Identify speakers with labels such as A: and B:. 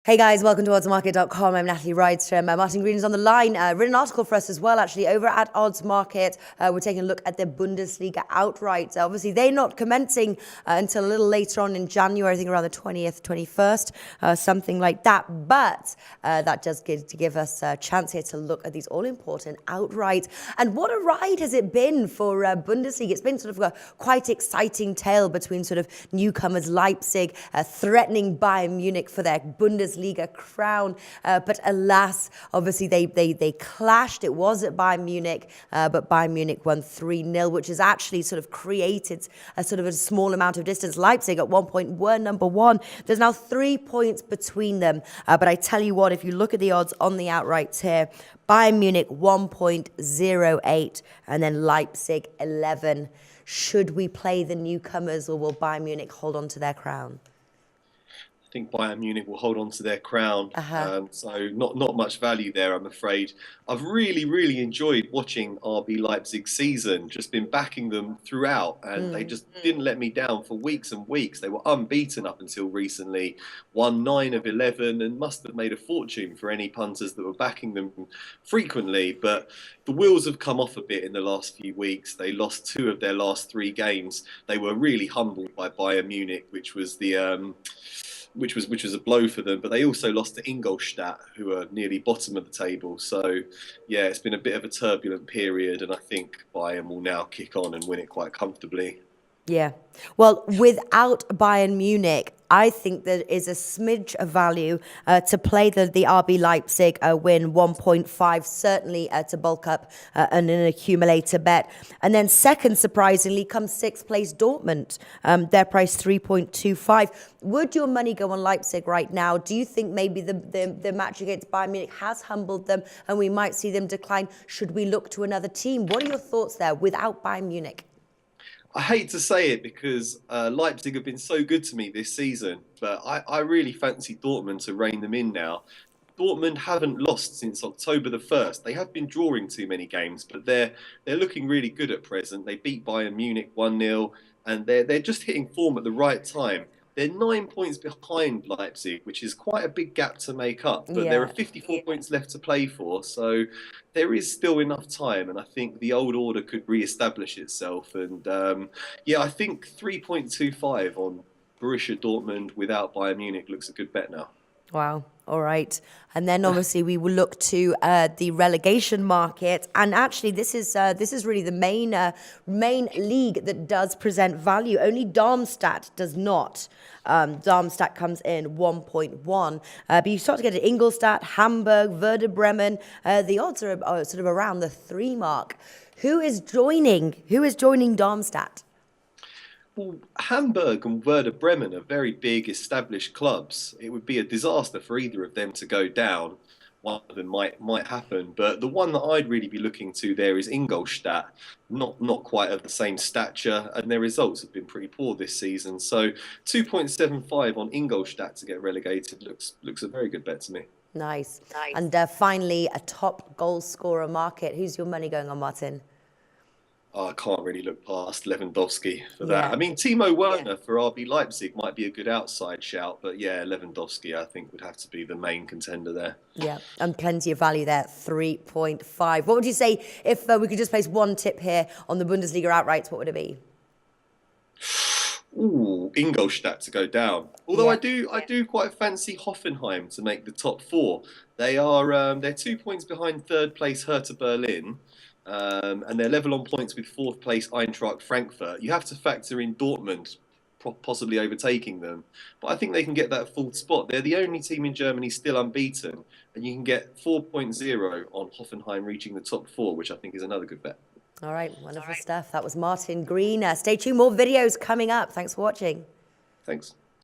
A: Hey guys, welcome to oddsmarket.com. I'm Natalie Rydstrom. Martin Green is on the line. Written an article for us as well, actually, over at Odds Market. We're taking a look at the Bundesliga Outrights. Obviously, they're not commencing until a little later on in January, I think around the 20th, 21st, something like that. But that does give us a chance here to look at these all-important outrights. And what a ride has it been for Bundesliga. It's been sort of a quite exciting tale between sort of newcomers Leipzig threatening Bayern Munich for their Bundesliga crown, but alas, obviously they clashed. It was at Bayern Munich, but Bayern Munich won 3-0, which has actually sort of created a sort of a small amount of distance. Leipzig at one point were number one. There's now 3 points between them, but I tell you what, if you look at the odds on the outrights here, Bayern Munich 1.08 and then Leipzig 11. Should we play the newcomers, or will Bayern Munich hold on to their crown?
B: I think Bayern Munich will hold on to their crown. So not much value there, I'm afraid. I've really enjoyed watching RB Leipzig's season. Just been backing them throughout, and they just didn't let me down for weeks and weeks. They were unbeaten up until recently, won 9 of 11, and must have made a fortune for any punters that were backing them frequently. But the wheels have come off a bit in the last few weeks. They lost 2 of their last 3 games. They were really humbled by Bayern Munich, which was a blow for them, but they also lost to Ingolstadt, who are nearly bottom of the table. So, yeah, it's been a bit of a turbulent period, and I think Bayern will now kick on and win it quite comfortably.
A: Yeah. Well, without Bayern Munich, I think there is a smidge of value to play the RB Leipzig win 1.5, certainly to bulk up an accumulator bet. And then second, surprisingly, comes 6th place Dortmund. Their price 3.25. Would your money go on Leipzig right now? Do you think maybe the match against Bayern Munich has humbled them and we might see them decline? Should we look to another team? What are your thoughts there without Bayern Munich?
B: I hate to say it because Leipzig have been so good to me this season, but I really fancy Dortmund to rein them in now. Dortmund haven't lost since October the 1st. They have been drawing too many games, but they're looking really good at present. They beat Bayern Munich 1-0, and they're just hitting form at the right time. They're 9 points behind Leipzig, which is quite a big gap to make up. But there are 54 points left to play for, so there is still enough time. And I think the old order could re-establish itself. And yeah, I think 3.25 on Borussia Dortmund without Bayern Munich looks a good bet now.
A: Wow. All right. And then obviously we will look to the relegation market. And actually this is really the main league that does present value. Only Darmstadt does not. Darmstadt comes in 1.1. But you start to get to Ingolstadt, Hamburg, Werder Bremen. The odds are sort of around the 3 mark. Who is joining Darmstadt?
B: Well, Hamburg and Werder Bremen are very big established clubs. It would be a disaster for either of them to go down. One of them might happen, but the one that I'd really be looking to there is Ingolstadt. Not quite of the same stature, and their results have been pretty poor this season. So 2.75 on Ingolstadt to get relegated looks a very good bet to me.
A: Nice. And finally, a top goal scorer market. Who's your money going on, Martin?
B: I can't really look past Lewandowski for that. I mean, Timo Werner for RB Leipzig might be a good outside shout, but yeah, Lewandowski I think would have to be the main contender there. Yeah,
A: and plenty of value there, 3.5. What would you say if we could just place one tip here on the Bundesliga outrights? What would it be?
B: Ooh, Ingolstadt to go down. Although I do quite fancy Hoffenheim to make the top 4. They're 2 points behind 3rd place Hertha Berlin. And they're level on points with 4th place Eintracht Frankfurt. You have to factor in Dortmund possibly overtaking them. But I think they can get that 4th spot. They're the only team in Germany still unbeaten. And you can get 4.0 on Hoffenheim reaching the top 4, which I think is another good bet.
A: All right, wonderful stuff. That was Martin Green. Stay tuned, more videos coming up. Thanks for watching.
B: Thanks.